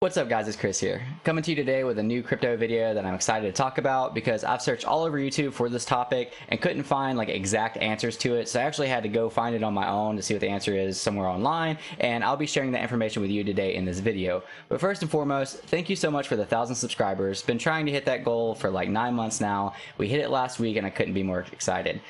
What's up guys, it's Chris here, coming to you today with a new crypto video that I'm excited to talk about because I've searched all over YouTube for this topic and couldn't find like exact answers to it, so I actually had to go find it on my own to see what the answer is somewhere online, and I'll be sharing that information with you today in this video. But first and foremost, thank you so much for the 1,000 subscribers. Been trying to hit that goal for like 9 months now. We hit it last week and I couldn't be more excited.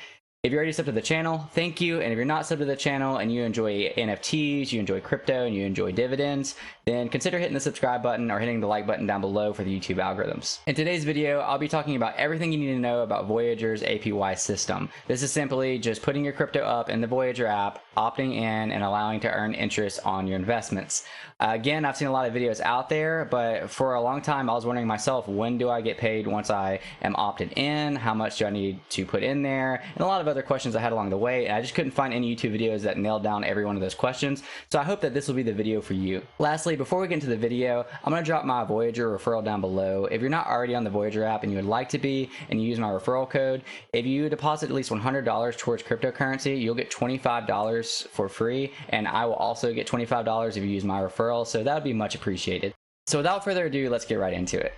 If you're already subbed to the channel, thank you. And if you're not subbed to the channel and you enjoy NFTs, you enjoy crypto, and you enjoy dividends, then consider hitting the subscribe button or hitting the like button down below for the YouTube algorithms. In today's video, I'll be talking about everything you need to know about Voyager's APY system. This is simply just putting your crypto up in the Voyager app, opting in, and allowing to earn interest on your investments. Again, I've seen a lot of videos out there, but for a long time I was wondering myself, when do I get paid once I am opted in? How much do I need to put in there? And a lot of other questions I had along the way, and I just couldn't find any YouTube videos that nailed down every one of those questions. So I hope that this will be the video for you. Lastly, before we get into the video, I'm going to drop my Voyager referral down below. If you're not already on the Voyager app and you would like to be, and you use my referral code, if you deposit at least $100 towards cryptocurrency, you'll get $25 for free, and I will also get $25 if you use my referral. So that would be much appreciated. So without further ado, let's get right into it.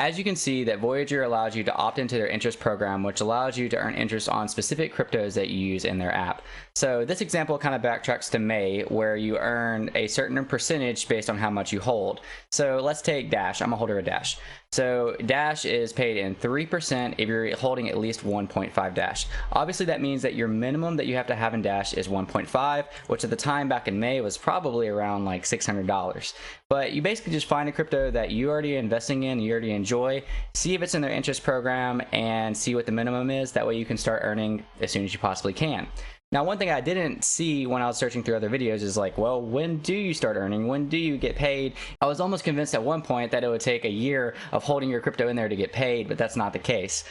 As you can see, that Voyager allows you to opt into their interest program, which allows you to earn interest on specific cryptos that you use in their app. So this example kind of backtracks to May, where you earn a certain percentage based on how much you hold. So let's take Dash. I'm a holder of Dash. So Dash is paid in 3% if you're holding at least 1.5 Dash. Obviously that means that your minimum that you have to have in Dash is 1.5, which at the time back in May was probably around like $600. But you basically just find a crypto that you already investing in, you already enjoy, see if it's in their interest program, and see what the minimum is. That way you can start earning as soon as you possibly can. Now, one thing I didn't see when I was searching through other videos is like, well, when do you start earning? When do you get paid? I was almost convinced at one point that it would take a year of holding your crypto in there to get paid, but that's not the case.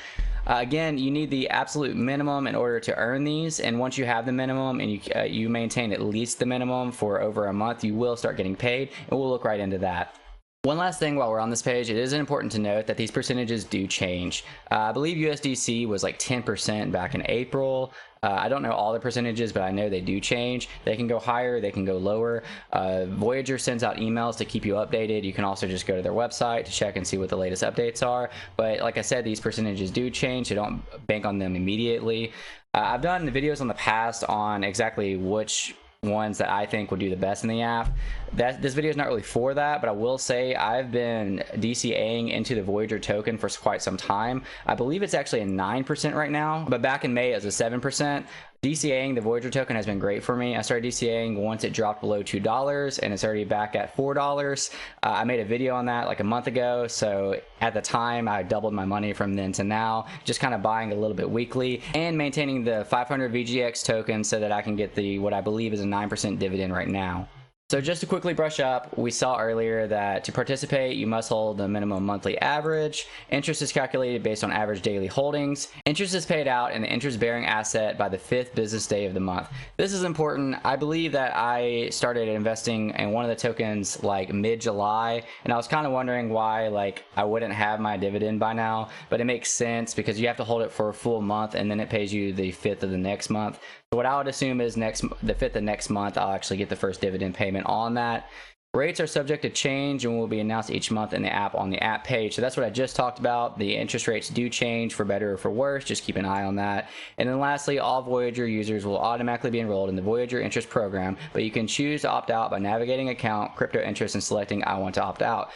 Again, you need the absolute minimum in order to earn these, and once you have the minimum and you maintain at least the minimum for over a month, you will start getting paid, and we'll look right into that. One last thing while we're on this page, it is important to note that these percentages do change. I believe USDC was like 10% back in April. I don't know all the percentages, but I know they do change. They can go higher, they can go lower. Voyager sends out emails to keep you updated. You can also just go to their website to check and see what the latest updates are. But like I said, these percentages do change, so don't bank on them immediately. I've done videos on the past on exactly which ones that I think would do the best in the app. This video is not really for that, but I will say I've been DCAing into the Voyager token for quite some time. I believe it's actually a 9% right now, but back in May it was a 7%. DCAing the Voyager token has been great for me. I started DCAing once it dropped below $2, and it's already back at $4. I made a video on that like a month ago, so at the time I doubled my money from then to now, just kind of buying a little bit weekly and maintaining the 500 VGX token so that I can get the what I believe is a 9% dividend right now. So just to quickly brush up, we saw earlier that to participate, you must hold the minimum monthly average. Interest is calculated based on average daily holdings. Interest is paid out in the interest-bearing asset by the 5th business day of the month. This is important. I believe that I started investing in one of the tokens like mid-July, and I was kind of wondering why like I wouldn't have my dividend by now, but it makes sense because you have to hold it for a full month and then it pays you the 5th of the next month. So what I would assume is the 5th of next month, I'll actually get the first dividend payment on that. Rates are subject to change and will be announced each month in the app on the app page. So that's what I just talked about. The interest rates do change for better or for worse. Just keep an eye on that. And then lastly, all Voyager users will automatically be enrolled in the Voyager interest program, but you can choose to opt out by navigating account, crypto interest, and selecting I want to opt out.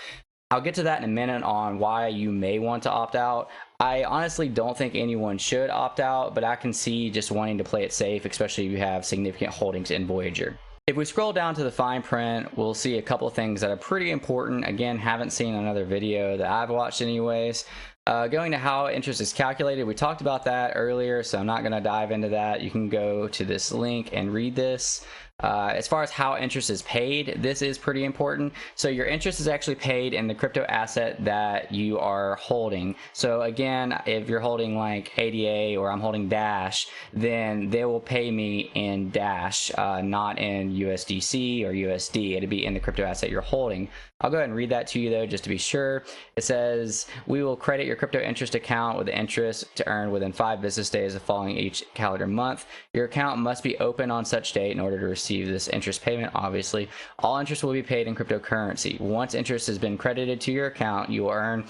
I'll get to that in a minute on why you may want to opt out. I honestly don't think anyone should opt out, but I can see just wanting to play it safe, especially if you have significant holdings in Voyager. If we scroll down to the fine print, we'll see a couple of things that are pretty important. Again, haven't seen another video that I've watched anyways. Going to how interest is calculated, we talked about that earlier, so I'm not going to dive into that. You can go to this link and read this. As far as how interest is paid, this is pretty important. So your interest is actually paid in the crypto asset that you are holding. So again, if you're holding like ADA or I'm holding Dash, then they will pay me in Dash, not in USDC or USD. It'll be in the crypto asset you're holding. I'll go ahead and read that to you though, just to be sure. It says, we will credit your crypto interest account with the interest to earn within 5 business days of following each calendar month. Your account must be open on such date in order to receive receive this interest payment. Obviously, all interest will be paid in cryptocurrency. Once interest has been credited to your account, you will earn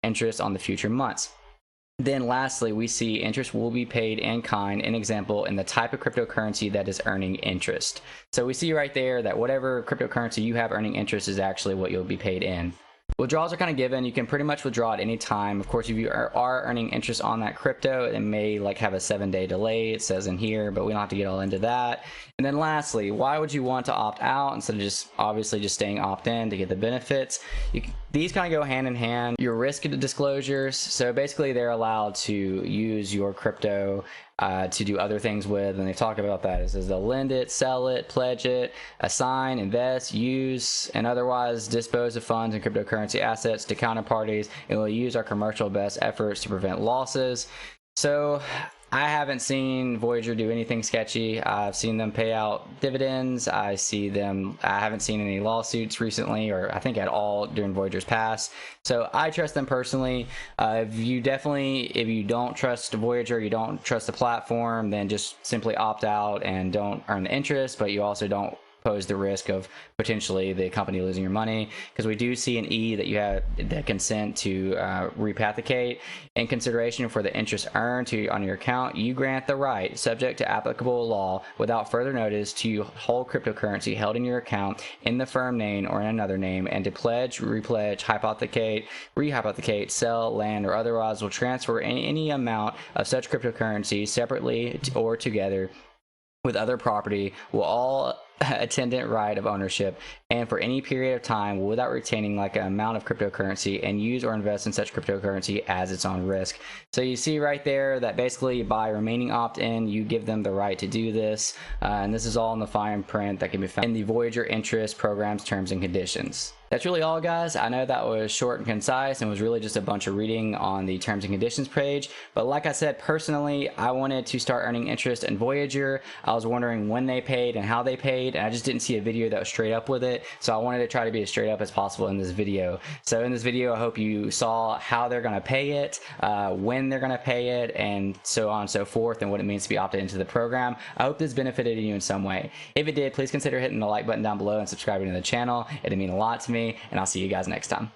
interest on the future months. Then lastly, we see interest will be paid in kind, an example, in the type of cryptocurrency that is earning interest. So we see right there that whatever cryptocurrency you have earning interest is actually what you'll be paid in. Withdrawals are kind of given. You can pretty much withdraw at any time. Of course, if you are earning interest on that crypto, it may like have a 7-day delay, it says in here, but we don't have to get all into that. And then lastly, why would you want to opt out instead of just obviously just staying opt-in to get the benefits? These kind of go hand in hand. Your risk disclosures, so basically they're allowed to use your crypto to do other things with, and they talk about that. It says they'll lend it, sell it, pledge it, assign, invest, use, and otherwise dispose of funds and cryptocurrency assets to counterparties, and will use our commercial best efforts to prevent losses. So I haven't seen Voyager do anything sketchy. I've seen them pay out dividends. I haven't seen any lawsuits recently, or I think at all during Voyager's past. So I trust them personally. If you don't trust Voyager, you don't trust the platform, then just simply opt out and don't earn the interest, but you also don't pose the risk of potentially the company losing your money, because we do see an E that you have the consent to repatriate. In consideration for the interest earned on your account, you grant the right, subject to applicable law, without further notice, to hold cryptocurrency held in your account in the firm name or in another name, and to pledge, repledge, hypothecate, rehypothecate, sell, land, or otherwise will transfer any amount of such cryptocurrency separately or together with other property, will all attendant right of ownership, and for any period of time without retaining like an amount of cryptocurrency, and use or invest in such cryptocurrency as its own risk. So you see right there that basically by remaining opt-in, you give them the right to do this, and this is all in the fine print that can be found in the Voyager Interest Program's terms and conditions. That's really all, guys. I know that was short and concise and was really just a bunch of reading on the terms and conditions page, but like I said, personally, I wanted to start earning interest in Voyager. I was wondering when they paid and how they paid, and I just didn't see a video that was straight up with it, so I wanted to try to be as straight up as possible in this video. So in this video, I hope you saw how they're going to pay it, when they're going to pay it, and so on and so forth, and what it means to be opted into the program. I hope this benefited you in some way. If it did, please consider hitting the like button down below and subscribing to the channel. It'd mean a lot to me, and I'll see you guys next time.